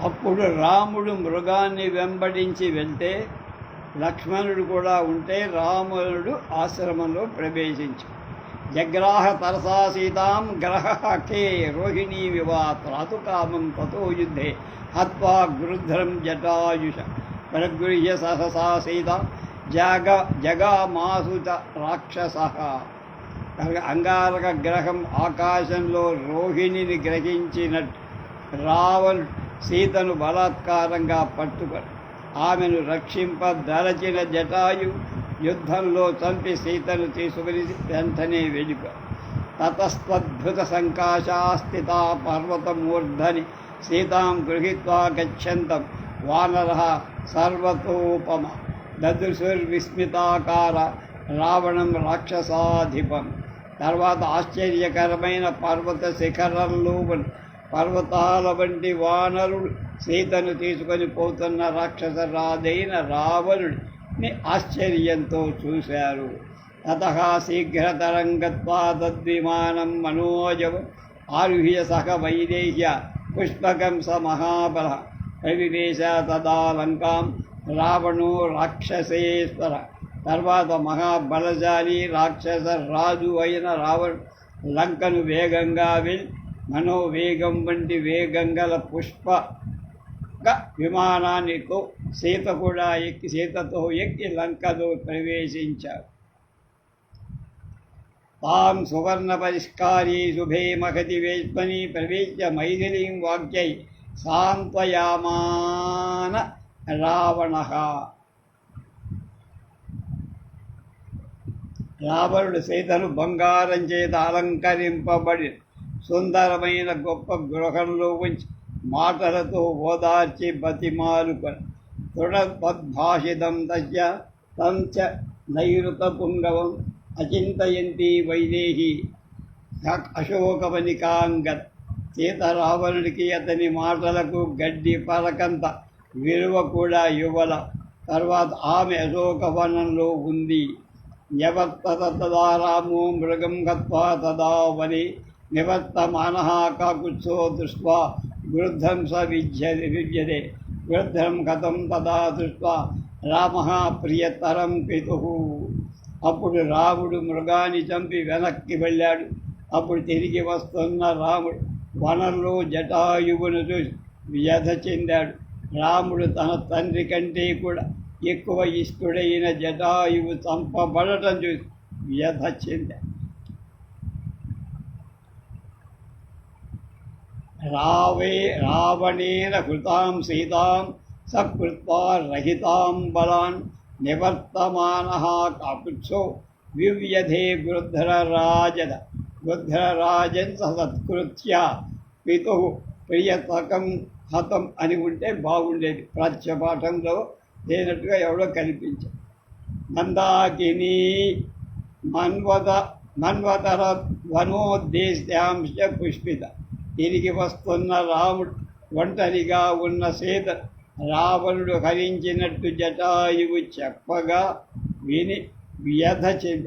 అప్పుడు రాముడు మృగాన్ని వెంబడించి వెళ్తే లక్ష్మణుడు కూడా ఉంటే రాముడు ఆశ్రమంలో ప్రవేశించు. జగ్రాహ తరసా సీతాం గ్రహకే రోహిణీ వివాత్రాతు కామం తతో యుద్ధే హత్వా గృధ్రం జటాయుష ప్రగృహ్య సహసా సీత జగామాసుత రాక్షస. అంగారక గ్రహం ఆకాశంలో రోహిణిని గ్రహించినట్టు రావణుడు సీతను బలాత్కారంగా పట్టుకొని ఆమెను రక్షింపదలచిన జటాయు యుద్ధంలో చంపి సీతను తీసుకుని వెంటనే వెళ్ళిపో. తతస్త్వద్భుత సంకాశా స్థితా పర్వతమూర్ధని సీతాం గృహీత్వా గచ్చంతం వానరః సర్వతోపమ దదృశుర్విస్మితాకార రావణం రాక్షసాధిపం. తర్వాత ఆశ్చర్యకరమైన పర్వత శిఖరంలో పర్వతాల వంటి వానరుడు సీతను తీసుకొని పోతున్న రాక్షస రాజైన రావణుడిని ఆశ్చర్యంతో చూశారు. తతః శీఘ్రతరం గత్వా తద్విమానం మనోజవం ఆరుహ్య సహ వైదేహ్య పుష్పకం స మహాబల ప్రవివేశ తదా లంకాం రావణో రాక్షసేశ్వర. తర్వాత మహాబలశాలి రాక్షస రాజు అయిన రావణుడు లంకను వేగంగా వెళ్ళి మనోవేగం వంటి వేగం గల పుష్పక విమానానితో సీతతో ఎక్కి లంకలో ప్రవేశించారు. తాం సువర్ణ పరిష్కారీ శుభే మహతి వేష్మని ప్రవేశ్య మైథిలీం వాక్యై సాంత్వయామాన రావణః. రావణుడు సీతను బంగారం చేత అలంకరింపబడి సుందరమైన గొప్ప గృహంలో ఉంచి మాటలతో ఓదార్చి బతిమాలుకొని తృణపద్భాషితం తస్య తంచ నైరుత పుంగవం అచింతయంతి వైదేహి అశోకవనికాంగత. సీత రావణుడికి అతని మాటలకు గడ్డి పలకంత విలువ కూడా ఇవ్వల. తర్వాత ఆమె అశోకవనంలో ఉంది. యవత్తత తదా రామో మృగం గత్వా తదా వనే నివర్తమానః కాకుత్సో దృష్ట్వా గృద్ధం స విద్యతే గృద్ధం కథం తదా దృష్ట్వా రామః ప్రియతరం పితుః. అప్పుడు రాముడు మృగాన్ని చంపి వెనక్కి వెళ్ళాడు. అప్పుడు తిరిగి వస్తున్న రాముడు వనంలో జటాయువును చూసి వ్యధ చెందాడు. రాముడు తన తండ్రి కంటే కూడా ఎక్కువ ఇష్టుడైన జటాయువు చంపబడటం చూసి వ్యధ చెందాడు. రావణేన కృతాం సీతాం సకృత్వా రహితాం బలాన్ నివర్తమానః కాకుత్సో వివ్యధే గృధ్రరాజన్ సత్కృత్య పితుః ప్రియతకం హతం అని ఉంటే బాగుండేది. ప్రాచ్యపాఠంలో లేనట్టుగా ఎవడో కనిపించాడు. మందాకిని మన్వతర వనోద్దేశ్యాంశ పుష్పిత. తిరిగి వస్తున్న రాముడు ఒంటరిగా ఉన్న సీత రావణుడు హరించినట్టు జటాయువు చెప్పగా విని వ్యధ చెంద.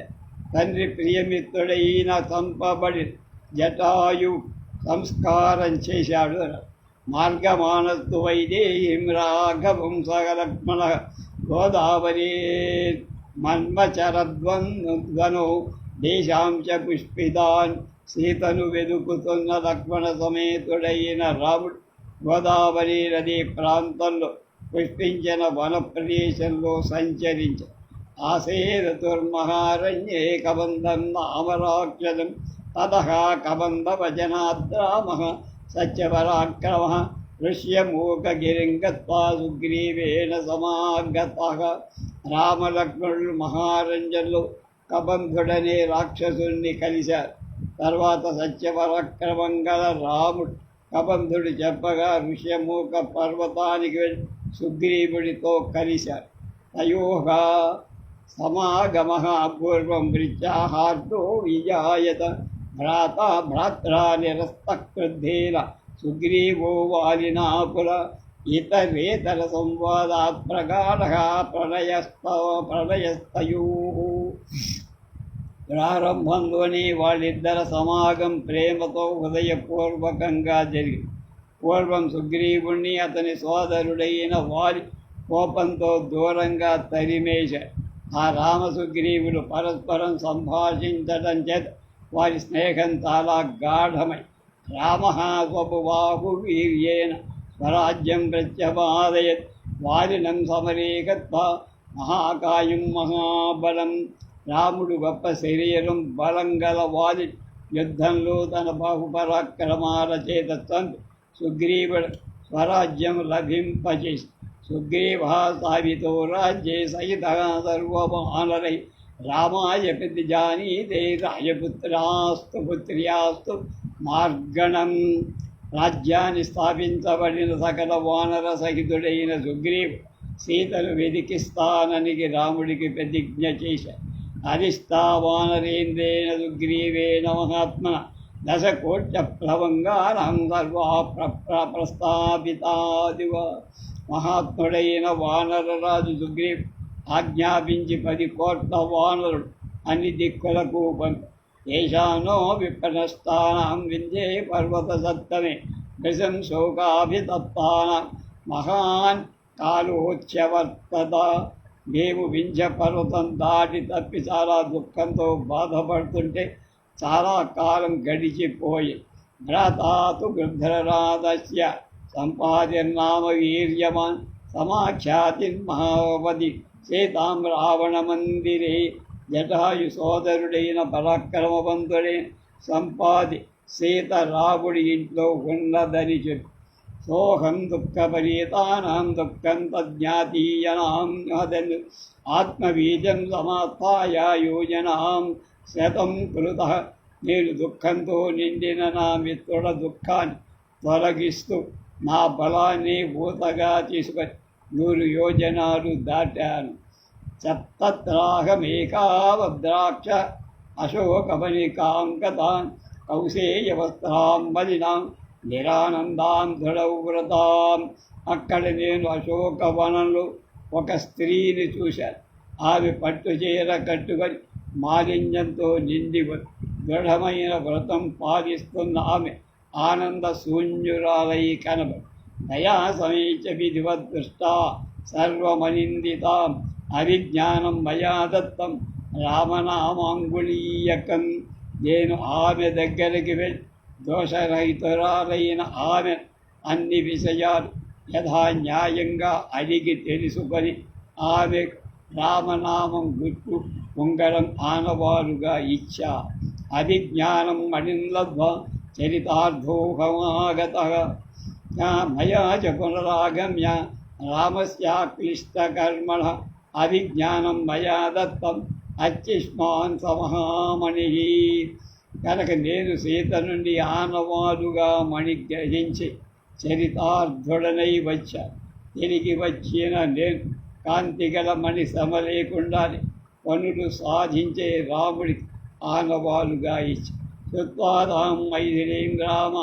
తండ్రి ప్రియమిత్రుడైన చంపబడి జటాయువు సంస్కారం చేశాడు. మార్గమానస్తు వైదేహీం రాఘవం సగలక్ష్మణ గోదావరి మన్మచరద్వనో దేశాంశ పుష్పితాన్. సీతను వెతుకుతున్న లక్ష్మణ సమేతుడైన రాముడు గోదావరి నదీ ప్రాంతంలో పుష్పించిన వన ప్రదేశంలో సంచరించ. ఆసేరతుర్మహారణ్యే కబంధం నామరాక్షసం తతః కబంధవచనాద్రామః సత్యపరాక్రమః ఋష్యమూకగిరిం గత్వా సుగ్రీవేణ సమాగతః. రామలక్ష్మణులు మహారంజంలో కబంధుడనే రాక్షసుణ్ణి కలిశారు. తర్వాత సత్యపరాక్రమం గల రాముడు కబంధుడు చెప్పగా ఋష్యమూక పర్వతానికి వెళ్ళి సుగ్రీవుడితో కలిశారు. తయోః సమాగమః పూర్వం వృత్యాహార్దో విజాయత భ్రాత్రా నిరస్తక్రుద్ధేన సుగ్రీవో వాలినాకుల. ఇతరేతర సంవాదాత్ ప్రగాఢః ప్రణయస్తయోః. ప్రారంభంలోనే వాళ్ళిద్దరి సమాగం ప్రేమతో హృదయపూర్వకంగా జరిగింది. పూర్వం సుగ్రీవుణ్ణి అతని సోదరుడైన వాలి కోపంతో దూరంగా తరిమేశ. ఆ రామసుగ్రీవులు పరస్పరం సంభాషించటం చేత వారి స్నేహం చాలా గాఢమై రామ స్వపుబాహు వీర్యేన స్వరాజ్యం ప్రత్యపాదయత్. వారినం సమరేకత్వ మహాకాయం మహాబలం. రాముడు గొప్ప శరీరం, బలం గల వాలి యుద్ధంలో తన బాహుపరాక్రమాల చేత తంతు సుగ్రీవుడు స్వరాజ్యం లభింపచేసి సుగ్రీవ సావితో రాజ్యే సహిత సర్వమానరై రామాయ ప్రతిజానీతే రాజపుత్రాస్తు పుత్ర్యాస్తు మార్గణం. రాజ్యాన్ని స్థాపించబడిన సకల వానర సహితుడైన సుగ్రీవుడు సీతను వెతికిస్తాననికి రాముడికి ప్రతిజ్ఞ చేశాడు. అధిష్టా వానరేంద్రేణ సుగ్రీవేణ మహాత్మన దశకోట్య ప్లవంగానం సర్వా ప్రస్థాపితాదివ. మహాత్ముడైన వానరరాజు సుగ్రీవ్ ఆజ్ఞాపించి 10 కోట్ల వానరుడు అన్ని దిక్కులకు పంపి ఏషానో విప్రనస్థానం వింధ్యే పర్వత సత్తమే దశం శోకాభితప్తానం మహాన్ కాలోచ్యవర్తత. మేము వింధ్య పర్వతం దాటి తప్పి చాలా దుఃఖంతో బాధపడుతుంటే చాలా కాలం గడిచిపోయి భ్రాతాతు గృధ్రరాధస్య సంపాదిర్నామ వీర్యమాన్ సమాఖ్యాతిర్మహావతి సీతాం రావణ మందిరే. జటాయు సోదరుడైన పరాక్రమవంతుడైన సంపాది సీత రాముడి ఇంట్లో ఉన్నదని చెప్పి సోహం దుఃఖపరీతానాం దుఃఖం తజ్ఞాతీయనాం అదన్ ఆత్మబీజం సమాస్థాయ యోజనాం శతం కృత. నేను దుఃఖంతో నిండిన నా మిత్రుల దుఃఖాన్ని తొలగిస్తూ నా బలాన్ని ఊతగా తీసుకొని 100 యోజనాలు దాటాను. సప్తత్రాహమేకావద్రాక్ష అశోకమణికాం గతాన్ కౌసేయవస్త్రాం మలినాం నిరానందాం దృఢవ్రతాం. అక్కడ నేను అశోకవనంలో ఒక స్త్రీని చూశాను. ఆమె పట్టు చీర కట్టుకొని మాలిన్యంతో నిండి దృఢమైన వ్రతం పాలిస్తున్న ఆమె ఆనంద శూన్యురాలై కనబడి దయా సమీచ విధివద్దృష్టా సర్వమనిందితాం అవిజ్ఞానం మయా దత్తం రామనామాంగుళీయకం. నేను ఆమె దగ్గరికి వెళ్ళి దోషరహితురాలైన ఆమె అన్ని విషయాలు యథా న్యాయంగా అడిగి తెలుసుకొని ఆమె రామనామం గుర్తు ఉంగరం ఆనవాలుగా ఇచ్చా. అభిజ్ఞానం మణిన్లబ్ధ చరితార్థోహమాగత మయా చ పునరాగమ్య రామస్యాక్లిష్టకర్మణ అభిజ్ఞానం మయా దత్తం అత్యుష్మాన్ సమహామణి. కనుక నేను సీత నుండి ఆనవాలుగా మణి గ్రహించి చరితార్థుడనై వచ్చా. తిరిగి వచ్చిన నేను కాంతిగల మణి శ్రమ లేకుండానే పనులు సాధించే రాముడికి ఆనవాలుగా ఇచ్చి శ్రుత్వాదాం మైథిలీం రామ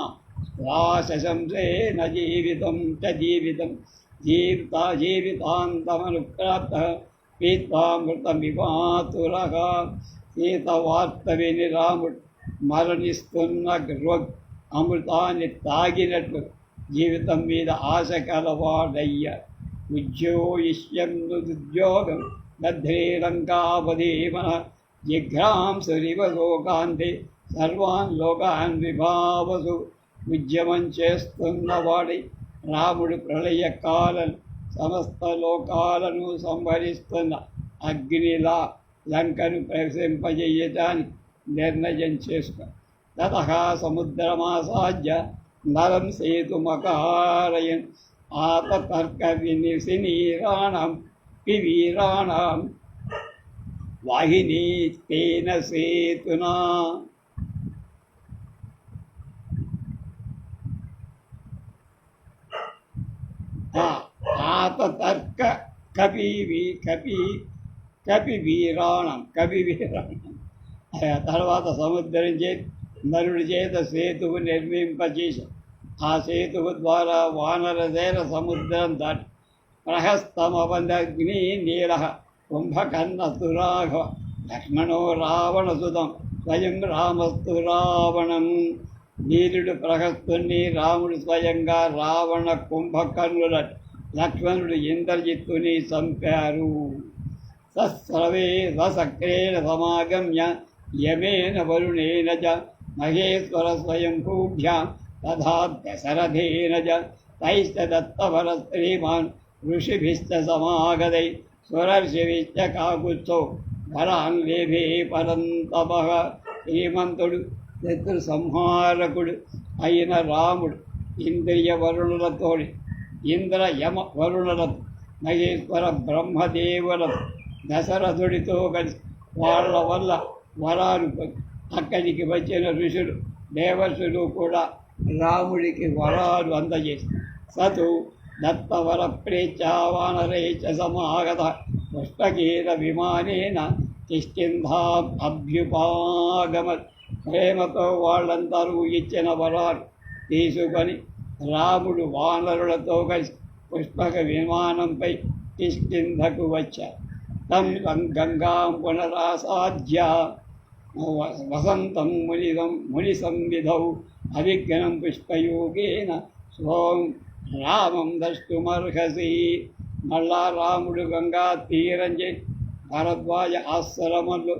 శశంసే న జీవితం చ జీవితం జీవితాంతమనుప్రాప్త పీత్వామృతమివాతురః. సీత వార్త విని రాముడు మరణిస్తున్న అమృతాన్ని తాగినట్లు జీవితం మీద ఆశ కలవాడయ్యా. ఉద్యోగం బధ్రేలంకాపదీమన జిఘ్రాంసురివ లోకాంతే సర్వాన్ లోకాన్ విభావసు. ఉద్యమం చేస్తున్నవాడి రాముడు ప్రళయకాలం సమస్త లోకాలను సంహరిస్తున్న అగ్నిలా లంకను ప్రవేశింపజేయటానికి నిర్ణయం చేసుకుని తతః సముద్రమాసాద్య నరం సేతుమకారయన్ ఆతర్క వినిసినీరాణం పివీరాణం వాహినీ తేన సేతునా. ఆతర్క కపివీరాణం తర్వాత సముద్రం నరుడి చేత సేతువు నిర్మింపచేశారు. ఆ సేతువు ద్వారా వానరసేన సముద్రం దాటి ప్రహస్తమవనగ్ని నీల కుంభకర్ణ సురాఘవ లక్ష్మణో రావణసుతం స్వయం రామస్తు రావణం. నీలుడు ప్రహస్తుని రాముడు స్వయంగా రావణ కుంభకర్ణుల లక్ష్మణుడు ఇంద్రజిత్తుని చంపారు. సస్రవే సక్రేణ సమాగమ్య యమేన వరుణేన చ మహేశ్వర స్వయంభూభ్యాం తథా దశరథేన చ తైశ్చ దత్తవర శ్రీమాన్ ఋషిభిశ్చ సమాగతై స్వరర్షిభిశ్చ కాకుత్సో వరాన్ లేభే పరంతపః. శ్రీమంతుడు శత్రు సంహారకుడు అయిన రాముడు ఇంద్రియ వరుణులతోని ఇంద్ర యమ వరుణులతో మహేశ్వర బ్రహ్మదేవులతో దశరథుడితో కలిసి వాళ్ళ వల్ల వరాలు అక్కడికి వచ్చిన ఋషులు దేవర్షులు కూడా రాముడికి వరాలు అందజేసి సతు దత్తవర ప్రేచ్ఛావానరైచ సమాగత పుష్పకీర విమానేన కిష్కింధాం అభ్యుపాగమత్. ప్రేమతో వాళ్ళందరూ ఇచ్చిన వరాలు తీసుకొని రాముడు వానరులతో కలిసి పుష్పక విమానంపై కిష్కింధకు వచ్చారు. తం గంగాం పునరాసాధ్య వసంతం ముని సంవిధౌ అవిఘ్నం పుష్పయోగేన స్వం రామం ద్రష్టుమర్హసి. మళ్ళా రాముడు గంగా తీరం చేసి భరద్వాజ ఆశ్రమంలో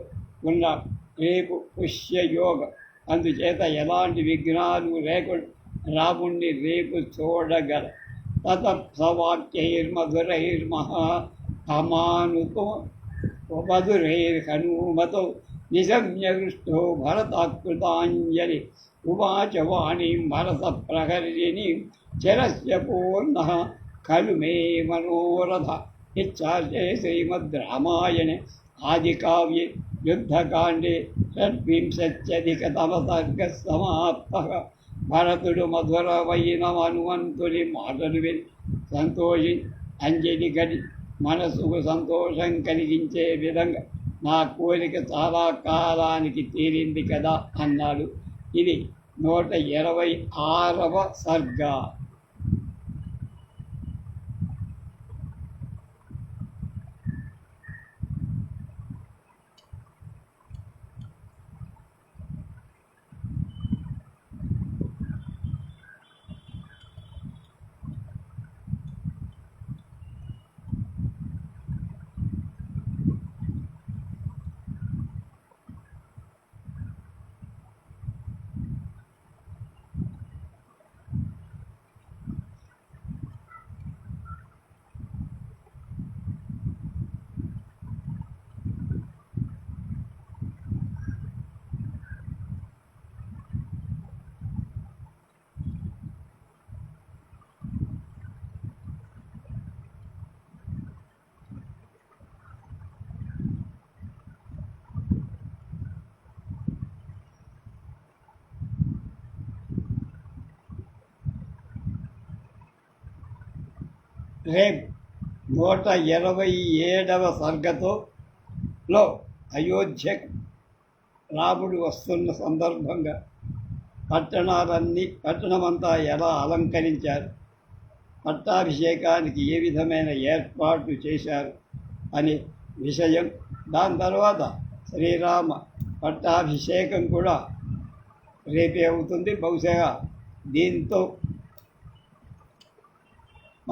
ఉన్నాడు. రేపు పుష్యయోగం, అందుచేత ఎలాంటి విఘ్నాలు లేకుండా రాముణ్ణి రేపు చూడగల. తతప్సవాక్యైర్మధురైర్మహా అమానుతో మధురైర్హనుమతో నిశమ్యహృష్టో భరతాకృతాంజలి ఉవాచ వాణీం భరత ప్రహరిణీం చరస్య పూర్ణః ఖలు మే మనోరథ. ఇచ్చార్చే శ్రీమద్ రామాయణే ఆదికావ్యే యుద్ధకాండే షడ్వింశత్యధికతమ సర్గ సమాప్తః. భరతుడు మధురమైన హనుమంతుని మాటలు విని సంతోషి అంజలి గడి మనసుకు సంతోషం కలిగించే విధంగా నా కోరిక చాలా కాలానికి తీరింది కదా అన్నాడు. ఇది 126వ సర్గ. రేపు 127వ సర్గలో అయోధ్యకు రాముడు వస్తున్న సందర్భంగా పట్టణమంతా ఎలా అలంకరించారు, పట్టాభిషేకానికి ఏ విధమైన ఏర్పాట్లు చేశారు అనే విషయం, దాని తర్వాత శ్రీరామ పట్టాభిషేకం కూడా రేపే అవుతుంది. బహుశా దీంతో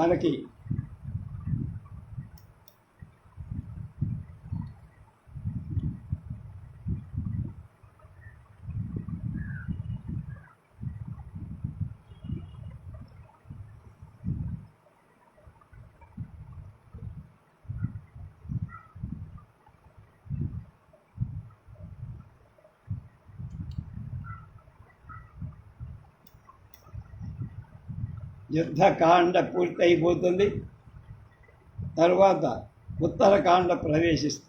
మనకి యుద్ధకాండ పూర్తయిపోతుంది. తరువాత ఉత్తరకాండ ప్రవేశిస్తుంది.